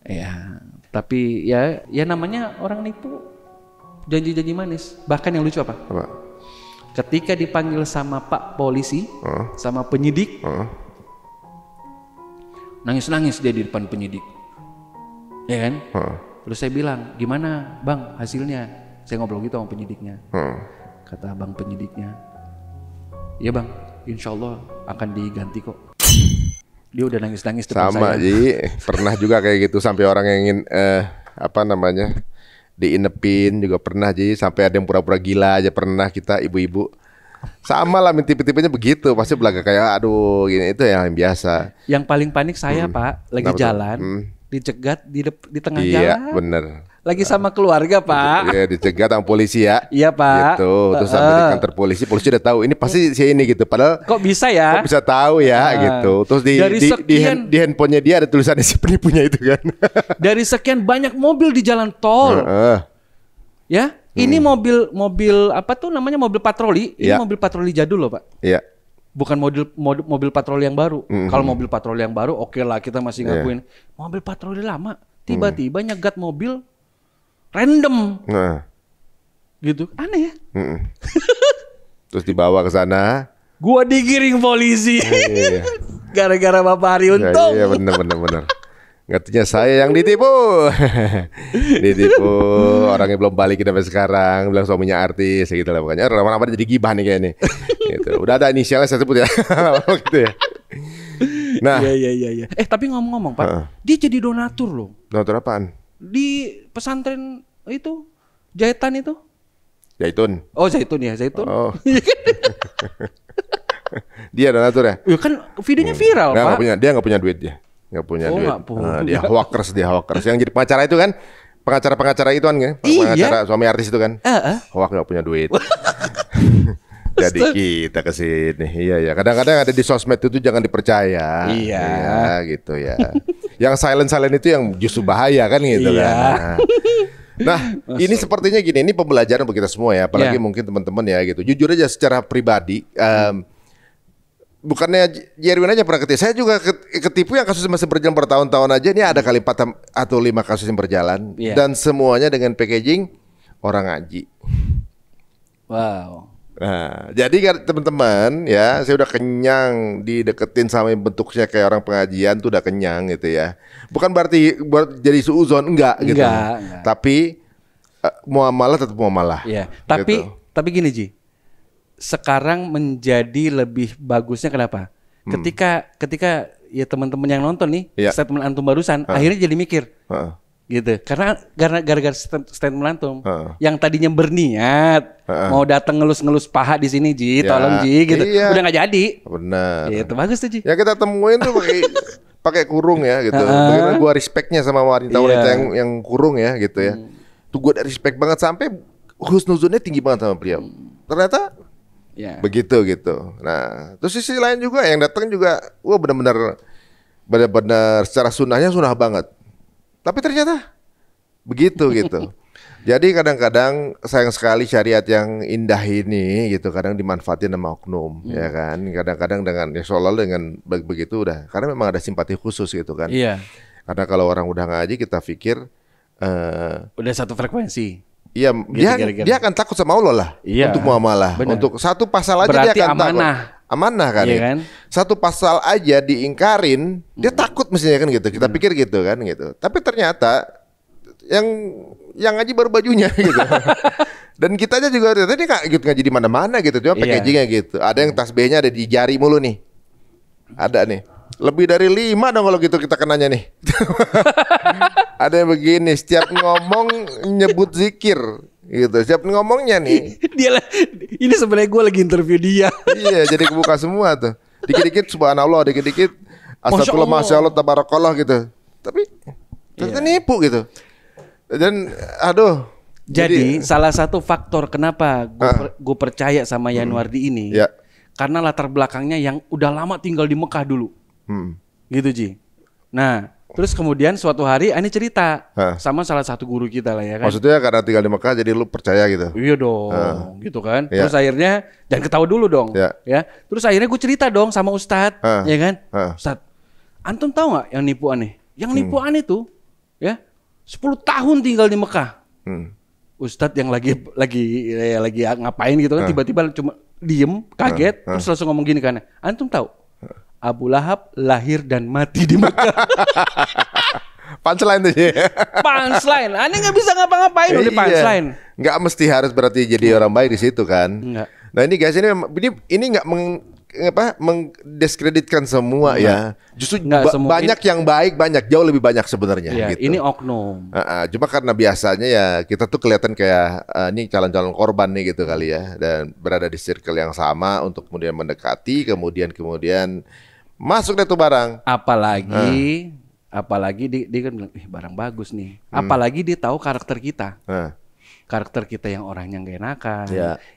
Ya, tapi ya namanya orang nipu, janji-janji manis. Bahkan yang lucu apa? Ketika dipanggil sama Pak Polisi, sama penyidik, nangis-nangis dia di depan penyidik, ya kan? Terus saya bilang, gimana bang hasilnya? Saya ngobrol gitu sama penyidiknya. Kata bang penyidiknya, ya bang, insya Allah akan diganti kok. Dia udah nangis-nangis depan sama, saya. Sama Ji, pernah juga kayak gitu sampai orang yang ingin diinepin juga pernah Ji, sampai ada yang pura-pura gila aja pernah kita ibu-ibu. Sama lah tipe-tipenya begitu, pasti belaga kayak aduh gini, itu yang biasa. Yang paling panik saya Pak, lagi jalan, dicegat di tengah jalan. Iya bener. Lagi sama keluarga Pak. Iya dicegat sama polisi ya. Iya Pak. Gitu. Terus sampai di kantor polisi udah tahu ini pasti si ini gitu. Padahal kok bisa ya? Kok bisa tahu ya gitu. Terus di handphonenya dia ada tulisannya si penipunya itu kan. Dari sekian banyak mobil di jalan tol. Ya, ini mobil apa tuh namanya, mobil patroli. Ini mobil patroli jadul loh Pak. Iya. Bukan mobil patroli yang baru. Kalau mobil patroli yang baru oke lah kita masih ngakuin. Mobil patroli lama. Tiba-tiba nyegat mobil random, gitu, aneh ya. Terus dibawa ke sana. Gua digiring polisi, gara-gara Bapak Hari Untung. Iya bener. Ngertinya saya yang ditipu, orangnya belum balikin sampai sekarang, bilang suaminya artis, gitu lah pokoknya. Lama-lama jadi gibah nih kayaknya. Gitu. Udah ada inisialnya saya sebut ya, gitu ya. Nah, iya. Tapi ngomong-ngomong Pak, dia jadi donatur loh. Donatur apaan? Di pesantren itu Jahitan itu. Zaitun. Oh Zaitun ya, Zaitun. Oh. Dia donatur ya? Ya kan videonya viral Pak. Dia nggak punya duit dia. Nggak punya duit. Dia hoaxers. Yang jadi pengacara itu kan, pengacara itu kan, pengacara suami artis itu kan. Hoax nggak punya duit. Jadi kita ke sini. Iya ya. Kadang-kadang ada di sosmed itu jangan dipercaya. Iya. Gitu ya. Yang silent itu yang justru bahaya kan gitu Iya. kan. Nah, ini sepertinya gini, ini pembelajaran buat kita semua ya, apalagi mungkin teman-teman ya gitu. Jujur aja secara pribadi, bukannya Jerwin aja pernah ketipu, saya juga ketipu yang kasus masih berjalan bertahun-tahun aja. Ini ada kali 4 atau 5 kasus yang berjalan, dan semuanya dengan packaging orang ngaji. Wow. Nah, jadi kan teman-teman ya, saya udah kenyang dideketin sama yang bentuknya kayak orang pengajian tuh udah kenyang gitu ya. Bukan berarti buat jadi suuzon, enggak gitu. Enggak. Tapi muamalah tetap muamalah. Iya. Gitu. Tapi gini Ji. Sekarang menjadi lebih bagusnya kenapa? Ketika ya teman-teman yang nonton nih, statement antum barusan, akhirnya jadi mikir. Gitu. Karena gara-gara statement antum yang tadinya berniat mau datang ngelus-ngelus paha di sini Ji, tolong Ji gitu. Udah nggak jadi. Benar. Itu bagus tuh Ji. Ya kita temuin tuh pakai kurung ya gitu. Bagaimana gua respectnya sama wanita-wanita yang kurung ya gitu ya. Tuh gua respect banget sampai husnuzonnya tinggi banget sama beliau. Ternyata begitu gitu. Nah, terus sisi lain juga yang datang juga wah benar-benar secara sunnahnya sunnah banget. Tapi ternyata begitu gitu. Jadi kadang-kadang sayang sekali syariat yang indah ini gitu kadang dimanfaatin sama oknum ya kan. Kadang-kadang dengan ya seolah dengan begitu udah karena memang ada simpati khusus gitu kan. Iya. Karena kalau orang udah ngaji kita pikir udah satu frekuensi. Iya, dia akan takut sama Allah lah untuk muamalah. Untuk satu pasal aja berarti dia akan amanah. Amanah kan, iya kan? Satu pasal aja diingkarin, dia takut mestinya kan gitu. Kita pikir gitu kan gitu. Tapi ternyata yang ngaji baru bajunya gitu. Dan kita aja juga tadi gitu ngaji di mana-mana gitu, cuma packagingnya gitu. Ada yang tasbihnya ada di jari mulu nih. Ada nih. Lebih dari 5 dong kalau gitu kita kenanya nih. Ada yang begini, setiap ngomong nyebut zikir gitu. Setiap ngomongnya nih. Ini sebenarnya gue lagi interview dia. Iya, jadi kebuka semua tuh. Dikit-dikit subhanallah, dikit-dikit astagfirullah, masyaallah, tabarakallah gitu. Tapi ternyata nipu gitu. Dan aduh. Jadi salah satu faktor kenapa gue percaya sama Yanwardi ini, karena latar belakangnya yang udah lama tinggal di Mekah dulu, gitu Ji. Nah, terus kemudian suatu hari Ani cerita sama salah satu guru kita lah ya kan. Maksudnya karena tinggal di Mekah jadi lu percaya gitu? Iya dong, gitu kan. Terus akhirnya jangan ketawa dulu dong, ya. Terus akhirnya gue cerita dong sama Ustadz, ya kan. Ustadz, antum tahu nggak yang nipu Ani? Yang nipu Ani tuh, ya 10 tahun tinggal di Mekah. Ustadz yang lagi ngapain gitu kan, tiba-tiba cuma diem, kaget, terus langsung ngomong gini kan, antum tahu Abu Lahab lahir dan mati di Mekah. Punchline tuh ya. Punchline, aneh nggak bisa ngapa-ngapain udah punchline. Nggak mesti harus berarti jadi orang baik di situ kan. Enggak. Nah ini guys ini nggak mengdiskreditkan semua ya. Justru banyak yang baik, jauh lebih banyak sebenarnya. Ya, gitu. Ini oknum. Cuma karena biasanya ya kita tuh kelihatan kayak ini calon-calon korban nih gitu kali ya, dan berada di circle yang sama untuk kemudian mendekati, kemudian masuk deh tuh barang. Apalagi dia kan bilang, barang bagus nih. Apalagi dia tahu karakter kita. Karakter kita yang orangnya gak enakan,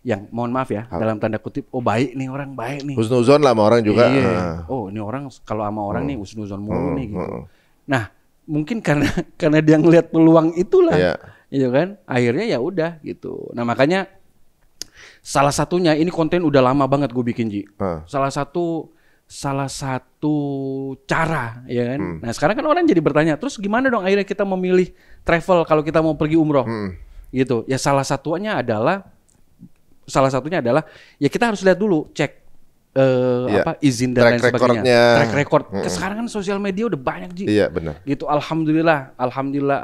yang mohon maaf ya dalam tanda kutip, baik nih orang, baik nih. Husnuzon lah sama orang juga. Ini orang kalau sama orang nih husnuzon mulu nih gitu. Nah mungkin karena dia ngelihat peluang itulah, gitu kan. Akhirnya ya udah gitu. Nah makanya salah satunya ini konten udah lama banget gue bikin Ji. Salah satu cara ya kan. Nah sekarang kan orang jadi bertanya, terus gimana dong akhirnya kita memilih travel kalau kita mau pergi umroh? Gitu. Ya salah satunya adalah ya kita harus lihat dulu, cek izin dan lain sebagainya. Track record. Sekarang kan sosial media udah banyak Ji. Iya benar. Gitu. Alhamdulillah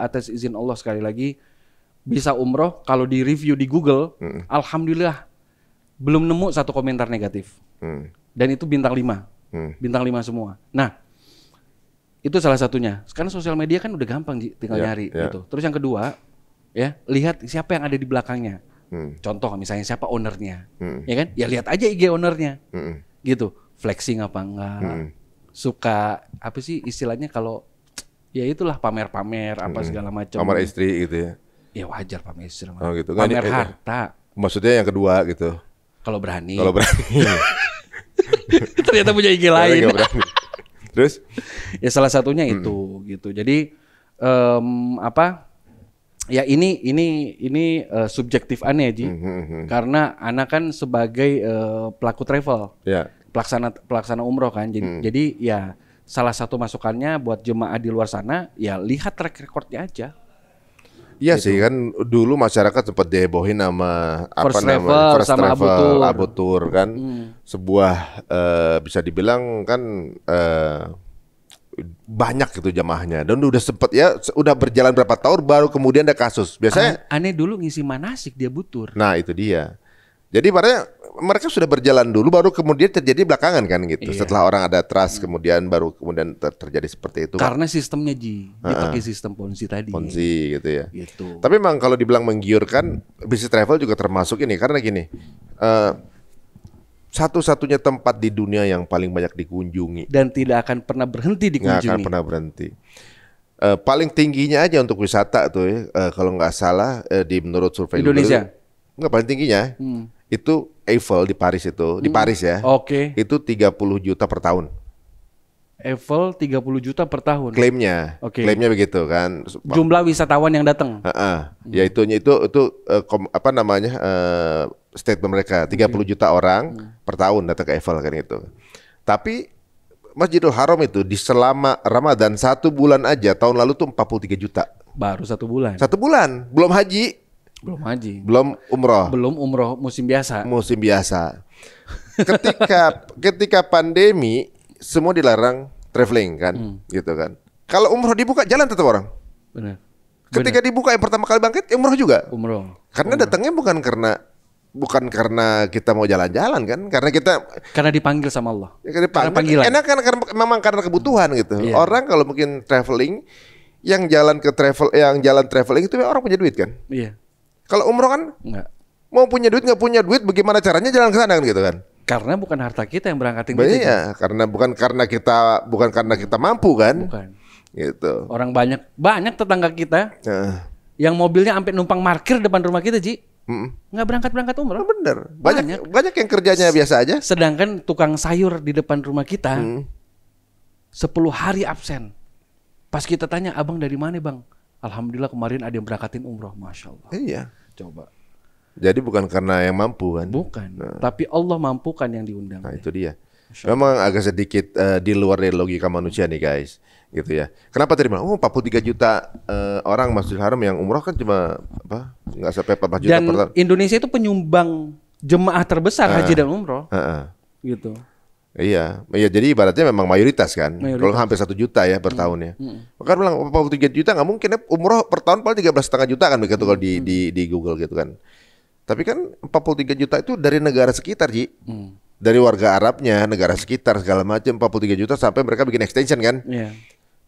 atas izin Allah sekali lagi bisa umroh. Kalau di review di Google, alhamdulillah belum nemu satu komentar negatif. Dan itu bintang 5. Bintang 5 semua. Nah, itu salah satunya. Sekarang sosial media kan udah gampang Ji, tinggal nyari gitu. Terus yang kedua, ya, lihat siapa yang ada di belakangnya. Contoh misalnya siapa ownernya, ya kan? Ya lihat aja IG ownernya, gitu. Flexing apa enggak? Suka apa sih istilahnya kalau ya itulah pamer-pamer apa segala macam. Pamer istri gitu ya? Ya wajar pamer istri. Oh gitu. Pamer harta. Maksudnya yang kedua gitu? Kalau berani. Kalau berani. Ternyata punya IG Kalau lain. nggak berani. Terus? Ya salah satunya itu gitu. Jadi ya ini subjektif aneh Ji. Karena anak kan sebagai pelaku travel. Ya. Pelaksana umroh kan. Jadi ya salah satu masukannya buat jemaah di luar sana ya lihat track recordnya aja. Iya sih kan dulu masyarakat sempat dihebohin sama First apa namanya Travel First sama Travel, Abu Abu Tour kan sebuah bisa dibilang kan banyak gitu jamaahnya dan udah sempet ya udah berjalan berapa tahun baru kemudian ada kasus biasanya Aneh dulu ngisi manasik dia butur. nah itu dia jadi mereka sudah berjalan dulu baru kemudian terjadi belakangan kan gitu setelah orang ada trust kemudian baru kemudian terjadi seperti itu Karena sistemnya Ji dipakai sistem Ponzi tadi. Ponzi gitu ya. Gitu. Tapi memang kalau dibilang menggiurkan, bisnis travel juga termasuk ini karena gini, satu-satunya tempat di dunia yang paling banyak dikunjungi Dan tidak akan pernah berhenti nggak dikunjungi. akan pernah berhenti. Paling tingginya aja untuk wisata tuh ya, kalau nggak salah di menurut survei Indonesia? nggak paling tingginya itu Eiffel di Paris itu di Paris ya. Oke. Itu 30 juta per tahun. Eiffel 30 juta per tahun. Klaimnya, Oke. klaimnya begitu kan. Jumlah wisatawan yang datang. Ya itu apa namanya statement mereka 30 juta orang per tahun datang ke Eiffel kan itu. Tapi Masjidil Haram itu di selama Ramadan 1 bulan aja tahun lalu tuh 43 juta. Baru 1 bulan. 1 bulan, belum haji, Belum haji. belum umroh, Belum umroh musim biasa. musim biasa. Ketika pandemi semua dilarang traveling kan, gitu kan. Kalau umroh dibuka jalan tetap orang. Benar. Ketika dibuka yang pertama kali bangkit, ya umroh juga. Umroh. Karena datangnya bukan karena kita mau jalan-jalan kan, Karena dipanggil sama Allah. karena Karena panggilan. enak kan memang karena kebutuhan gitu. Iya. Orang kalau mungkin traveling, yang jalan traveling itu orang punya duit kan. Iya. Kalau umroh kan Enggak. mau punya duit nggak punya duit, bagaimana caranya jalan ke sana kan gitu kan? Karena bukan harta kita yang berangkatin kita. Iya, bukan karena kita mampu kan? Bukan. Gitu. Orang banyak tetangga kita Nah, yang mobilnya sampai numpang parkir depan rumah kita, Ji. Nggak berangkat umroh. bener. Banyak yang kerjanya biasa aja. Sedangkan tukang sayur di depan rumah kita 10 hari absen. Pas kita tanya, abang dari mana bang? Alhamdulillah kemarin ada yang berangkatin umroh. Masya Allah. Iya. Coba. Jadi bukan karena yang mampu kan? Bukan. Tapi Allah mampukan yang diundang. Nah itu dia. Memang agak sedikit di luar dari logika manusia nih guys, gitu ya. Kenapa tadi bilang 43 juta orang Masjidil Haram yang umroh kan cuma nggak sampai 14 juta Dan per tahun. Indonesia itu penyumbang jemaah terbesar haji dan umroh. Gitu. Iya, jadi ibaratnya memang mayoritas kan. Mayoritas. Kalau hampir 1 juta ya per tahun ya. Maka bilang 43 juta nggak mungkin ya, umroh per tahun paling 13,5 juta kan begitu kalau di Google gitu kan. Tapi kan 43 juta itu dari negara sekitar, Ji. Dari warga Arabnya, negara sekitar segala macam 43 juta sampai mereka bikin extension kan. Iya.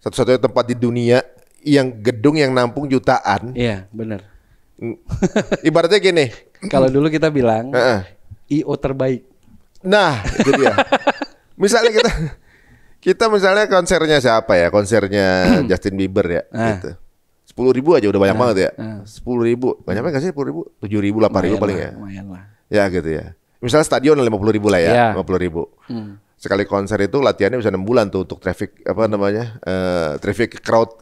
Satu-satunya tempat di dunia yang gedung yang nampung jutaan. Iya, benar. Ibaratnya gini. Kalau dulu kita bilang IO terbaik. Nah, itu dia. Misalnya kita misalnya konsernya siapa ya? Konsernya Justin Bieber ya, gitu. 10.000 aja udah banyak banget ya. 10.000, banyak nggak sih 10.000? 7.000, 8.000 paling ya. Lumayan lah. Ya gitu ya. Misalnya stadion 50.000 lah ya, Ya. 50.000. Sekali konser itu latihannya bisa 6 bulan tuh untuk traffic traffic crowd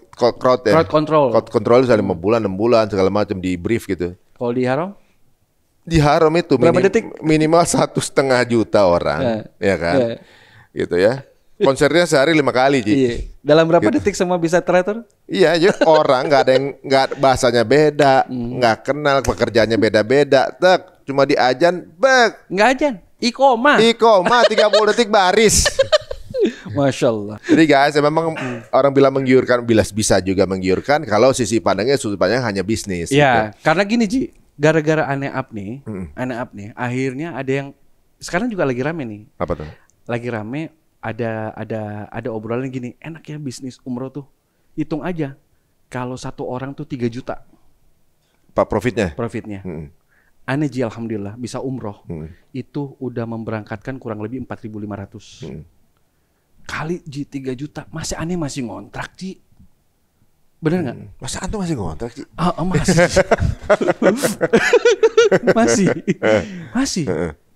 ya. Crowd control. Crowd control bisa 5 bulan, 6 bulan segala macam di brief gitu. Kalau di Haram? Di Haram itu Berapa detik? minimal 1,5 juta orang, ya kan? Gitu ya. Konsernya sehari 5 kali, Ji. Iya. Dalam berapa Gitu. detik semua bisa teratur? Iya, jadi orang nggak bahasanya beda, nggak kenal, pekerjaannya beda-beda. Tek, cuma di azan, Nggak ajan. Iqomah. 30 detik baris. Masya Allah. Jadi guys, memang orang bilang menggiurkan, bisa juga menggiurkan kalau sudut pandangnya hanya bisnis. Ya, gitu. karena gini Ji, gara-gara aneh up nih, akhirnya ada yang sekarang juga lagi rame nih. Apa tuh? Lagi rame ada obrolan gini, enak ya bisnis umroh tuh. Hitung aja, kalau satu orang tuh 3 juta Pak profitnya? profitnya. Aneh Ji, alhamdulillah bisa umroh. Itu udah memberangkatkan kurang lebih 4.500. Kali Ji 3 juta, masih ngontrak Ji. Bener nggak? Masa antum masih ngontrak sih? Masih. masih.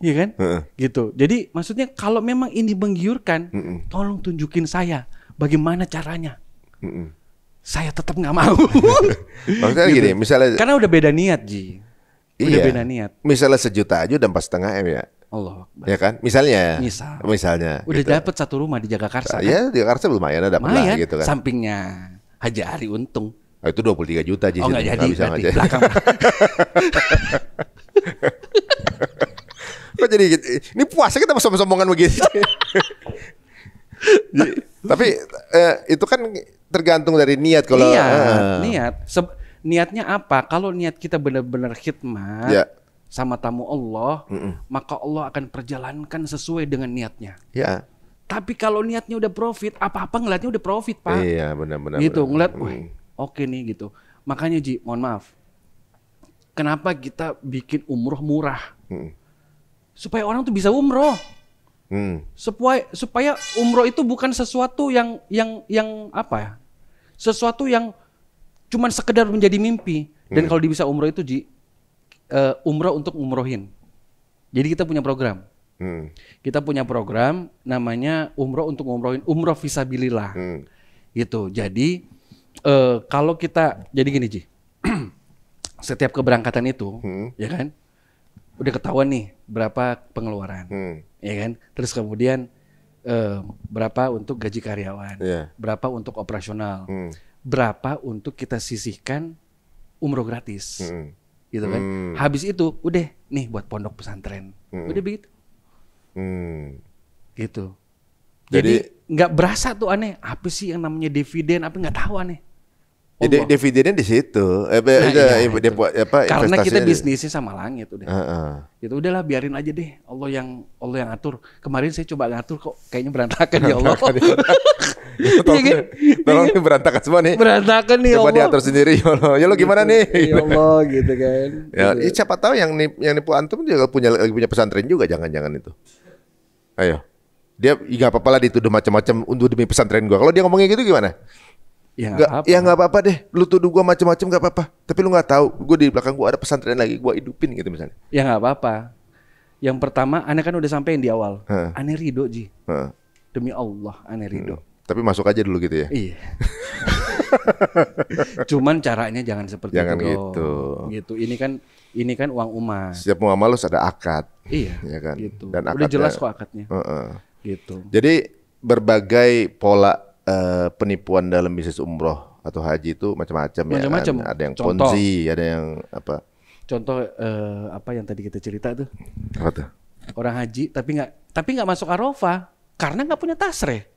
Iya kan? Gitu. Jadi maksudnya kalau memang ini menggiurkan, tolong tunjukin saya bagaimana caranya. Saya tetap nggak mau. Maksudnya Gitu. gini, misalnya Karena udah beda niat, Ji. Udah beda niat. Misalnya 1 juta aja udah 4,5 M ya. Allah Akbar. Ya kan? Misalnya. Udah gitu. dapat 1 rumah di Jagakarsa. Ya, di Jakarta lumayan ada lah gitu kan. Sampingnya Haji Ari untung. Itu 23 juta Ji. Oh nggak jadi bisa berarti aja. belakang. Kok jadi gitu? Ini puasa kita sombong-sombongan begini. Tapi itu kan tergantung dari niat kalau niat. Niatnya apa? Kalau niat kita benar-benar khidmat sama tamu Allah, maka Allah akan perjalankan sesuai dengan niatnya. Ya. Tapi kalau niatnya udah profit, apa-apa ngeliatnya udah profit, Pak. Iya, benar-benar. Gitu, ngeliat, wah, oke nih gitu. Makanya Ji, mohon maaf. Kenapa kita bikin umroh murah? Supaya orang tuh bisa umroh. Supaya umroh itu bukan sesuatu yang apa ya? Sesuatu yang cuman sekedar menjadi mimpi. Dan kalau bisa umroh itu Ji, umroh untuk umrohin. Jadi kita punya program. Kita punya program namanya umroh untuk umrohin, umroh fisabilillah. Gitu. Jadi kalau kita jadi gini Ji. Setiap keberangkatan itu, ya kan? Udah ketahuan nih berapa pengeluaran. Ya kan? Terus kemudian berapa untuk gaji karyawan, berapa untuk operasional, berapa untuk kita sisihkan umroh gratis, gitu kan? Habis itu udah nih buat pondok pesantren, udah begitu, gitu. Jadi nggak berasa tuh aneh. Apa sih yang namanya dividen? Apa nggak tahu aneh. Jadi dividennya di situ. Karena kita bisnisnya sama langit udah. Itu udahlah biarin aja deh. Allah yang atur. Kemarin saya coba ngatur kok kayaknya berantakan ya Allah. Tolong nih berantakan semua nih. Berantakan nih Coba Allah. diatur sendiri ya Allah. Ya lo gimana nih? Ya Allah gitu kan. Ya, siapa tahu yang nipu antum juga lagi punya pesantren juga, jangan-jangan itu. Ayo. Dia nggak apa-apa lah dituduh macam-macam untuk demi pesantren gua. Kalau dia ngomongnya gitu gimana? Ya nggak apa-apa deh. Lu tuduh gua macam-macam nggak apa-apa. Tapi lu nggak tahu, gua di belakang gua ada pesantren lagi, gua hidupin gitu misalnya. Ya nggak apa-apa. Yang pertama, aneh kan udah sampein di awal. Aneh ridho Ji. Demi Allah, aneh ridho. Tapi masuk aja dulu gitu ya. Iya. Cuman caranya jangan seperti Jangan itu. gitu. Gitu. Ini kan uang umat. Setiap muamalah ada akad. Iya. Ya kan. Gitu. Dan udah jelas kok akadnya. Gitu. Jadi berbagai pola penipuan dalam bisnis umroh atau haji itu macam-macam ya. Kan? Ada yang ponzi, ada yang apa? Contoh apa yang tadi kita cerita tuh? Apa tuh? Orang haji tapi nggak masuk Arafah karena nggak punya tasreh.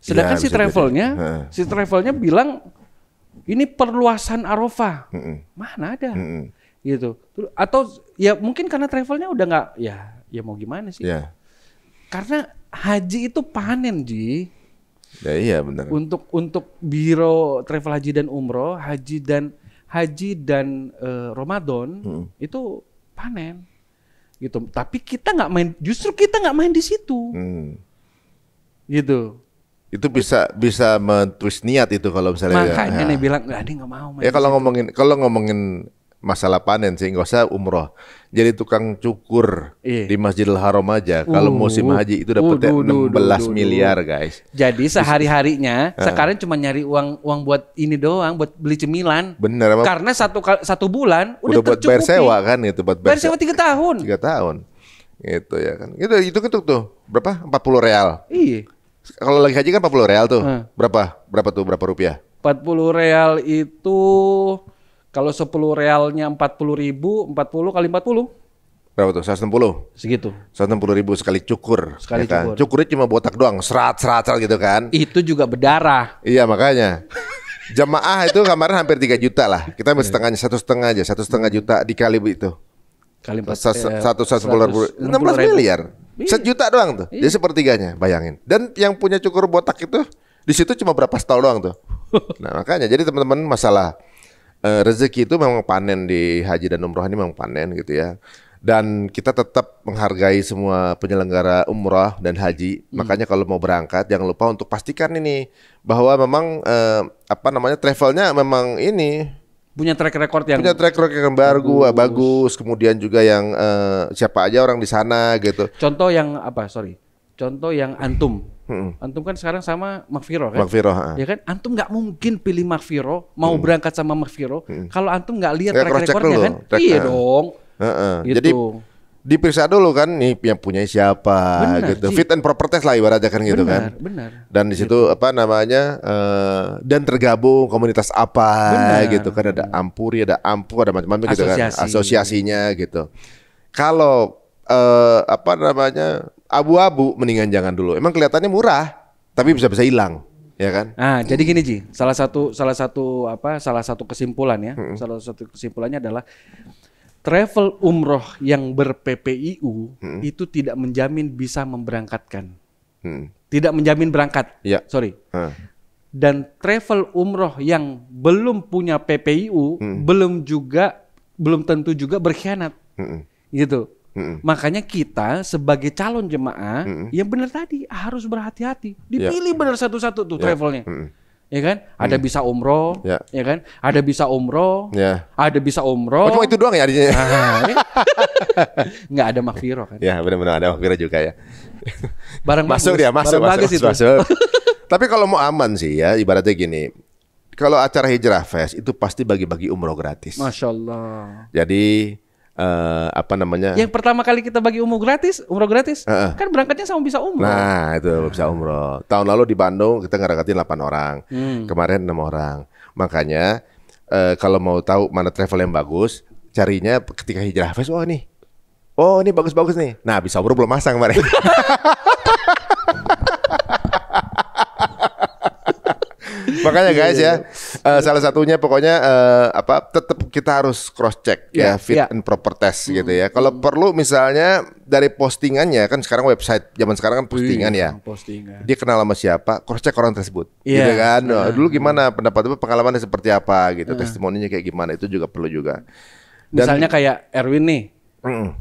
Sedangkan ya, si travelnya bilang ini perluasan Arafah. Mana ada? Gitu. Atau ya mungkin karena travelnya udah nggak, ya mau gimana sih? Ya. Karena haji itu panen Ji. Ya iya benar. Untuk biro travel haji dan umroh, haji dan Ramadan itu panen. Gitu. Tapi kita nggak main, justru kita nggak main di situ. Gitu. Itu bisa mentwist niat itu kalau misalnya. Makanya nih bilang nggak mau main. Ya kalau ngomongin masalah panen sih nggak usah umroh. Jadi tukang cukur di Masjidil Haram aja kalau musim haji itu dapetnya 16 miliar guys. Jadi sehari-harinya sekarang cuma nyari uang buat ini doang, buat beli cemilan. Bener. Karena satu bulan udah buat bayar sewa kan itu, buat bayar sewa 3 tahun. 3 tahun. Gitu ya kan. Itu tuh berapa? 40 real. Iya. Kalau lagi haji kan 40 real tuh. Berapa tuh? Berapa rupiah? 40 real itu kalau 10 realnya 40.000, 40 kali 40. Berapa tuh? 160. Segitu. 160.000 sekali cukur. Sekali ya kan? cukur. Cukurnya cuma botak doang, serat gitu kan. Itu juga berdarah. Iya makanya. Jamaah itu kemarin hampir 3 juta lah. Kita ambil setengahnya, 1,5 aja. 1,5 juta dikali itu. Kali 110 16 miliar. 1 juta doang tuh. Jadi sepertiganya, bayangin. Dan yang punya cukur botak itu di situ cuma berapa stol doang tuh. Nah makanya jadi teman-teman masalah rezeki itu memang panen di haji dan umroh ini memang panen gitu ya. Dan kita tetap menghargai semua penyelenggara umroh dan haji. Makanya kalau mau berangkat jangan lupa untuk pastikan ini bahwa memang travelnya memang ini punya track record yang punya track record yang bagus, kemudian juga yang siapa aja orang di sana gitu. Contoh yang apa? Contoh yang Antum. Antum kan sekarang sama Magfiro kan? Magfiro, ya kan? Antum nggak mungkin pilih Magfiro, mau berangkat sama Magfiro, kalau Antum nggak lihat track recordnya kan? Iya dong. Gitu. Jadi diperiksa dulu kan nih yang punya siapa, gitu. Fit and proper test lah ibaratnya kan gitu kan. Benar. Dan di situ apa namanya dan tergabung komunitas apa gitu kan, ada Ampuri, ada Ampu, ada macam-macam gitu kan, asosiasinya gitu. Kalau apa namanya abu-abu, mendingan jangan dulu. Emang kelihatannya murah, tapi bisa hilang, ya kan? Nah, jadi gini Ji, salah satu kesimpulan ya, salah satu kesimpulannya adalah travel umroh yang ber-PPIU itu tidak menjamin bisa memberangkatkan, tidak menjamin berangkat. Sorry. Dan travel umroh yang belum punya PPIU belum tentu juga berkhianat, gitu. Makanya kita sebagai calon jemaah yang benar tadi harus berhati-hati, dipilih benar satu-satu tuh travelnya. Ya kan? Ada bisa umroh, ya kan? Ada bisa umroh, ada bisa umroh. Oh, cuma itu doang ya adanya? Nggak ada Magfiro kan? Ya benar-benar ada Magfiro juga ya. Barang masuk dia, masuk. Tapi kalau mau aman sih ya, ibaratnya gini. Kalau acara Hijrah Fest itu pasti bagi-bagi umroh gratis. Masya Allah. Jadi apa namanya? Yang pertama kali kita bagi umroh gratis, kan berangkatnya sama bisa umroh. Nah itu bisa umroh. Tahun lalu di Bandung kita ngerangkatin 8 orang, kemarin 6 orang. Makanya kalau mau tahu mana travel yang bagus, carinya ketika Hijrah Fest. Oh ini bagus-bagus nih. Nah bisa umroh belum masang kemarin. Makanya guys ya, salah satunya pokoknya tetap kita harus cross check ya, fit and proper test gitu ya. Kalau perlu misalnya dari postingannya, kan sekarang website zaman sekarang kan postingan ya. Dia kenal sama siapa, cross check orang tersebut. Gitu kan. Dulu gimana pendapat pengalamannya seperti apa gitu, testimoninya kayak gimana, itu juga perlu juga. Dan, misalnya kayak Erwin nih.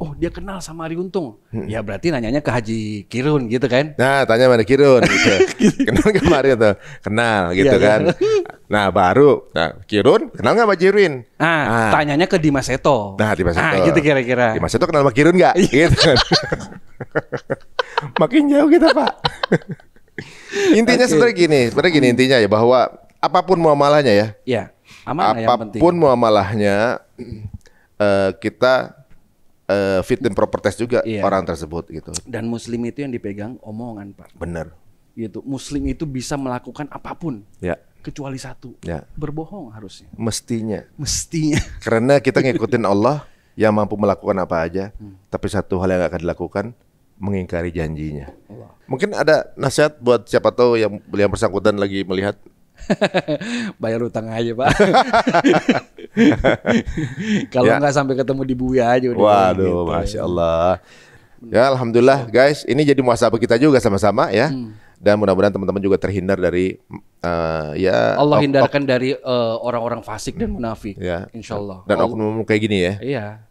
Oh dia kenal sama Ari Untung, ya berarti nanyanya ke Haji Kirun gitu kan? Nah tanya mana Kirun gitu. Kenal nggak Mario tuh? Kenal gitu kan? Nah baru, Kirun kenal nggak sama Jirwin? Tanyanya ke Dimas Seto. Nah Dimas Seto. Gitu kira-kira. Dimas Seto kenal sama Kirun nggak? Gitu kan? Makin jauh kita Pak. Intinya sebenarnya gini intinya ya, bahwa apapun muamalahnya ya. Iya. Amanah yang penting. Apapun muamalahnya kita fit and proper test juga orang tersebut gitu. Dan Muslim itu yang dipegang omongan Pak. Bener. Gitu. Muslim itu bisa melakukan apapun. Kecuali satu. Berbohong harusnya. Mestinya. Karena kita ngikutin Allah yang mampu melakukan apa aja. Tapi satu hal yang gak akan dilakukan, mengingkari janjinya. Mungkin ada nasihat buat siapa tahu yang bersangkutan lagi melihat. Bayar utang aja Pak. Kalau nggak sampai ketemu di Buya aja udah. Waduh, gitu. Masya Allah. Ya alhamdulillah guys, ini jadi muhasabah kita juga sama-sama ya. Dan mudah-mudahan teman-teman juga terhindar dari Allah hindarkan dari orang-orang fasik dan munafik. Insya Allah. Dan oknum kayak gini ya. Iya.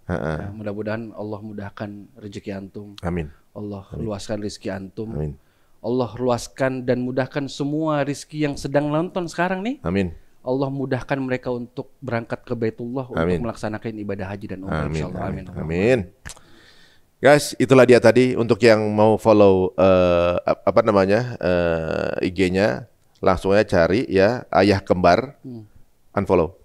Mudah-mudahan Allah mudahkan rezeki antum. Amin. Allah luaskan rezeki antum. Amin. Allah luaskan dan mudahkan semua rizki yang sedang nonton sekarang nih. Amin. Allah mudahkan mereka untuk berangkat ke Baitullah untuk melaksanakan ibadah haji dan umrah. Insyaallah. Amin. Guys, itulah dia tadi. Untuk yang mau follow IG-nya, langsung aja cari ya Ayah Kembar, unfollow.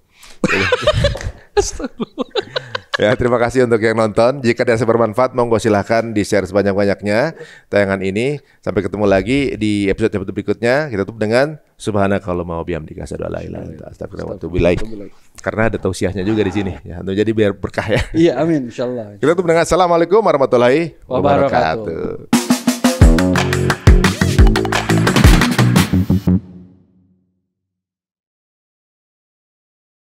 Ya, terima kasih untuk yang nonton. Jika dirasa bermanfaat, monggo silahkan di-share sebanyak-banyaknya tayangan ini. Sampai ketemu lagi di episode berikutnya. Kita tutup dengan subhanakallahumma wa bihamdika asyhadu an la ilaha illa anta astaghfiruka wa atubu ilaik. Karena ada tausiahnya juga di sini ya. Jadi biar berkah ya. Iya, amin insyaallah. Kita tutup dengan assalamualaikum warahmatullahi wabarakatuh.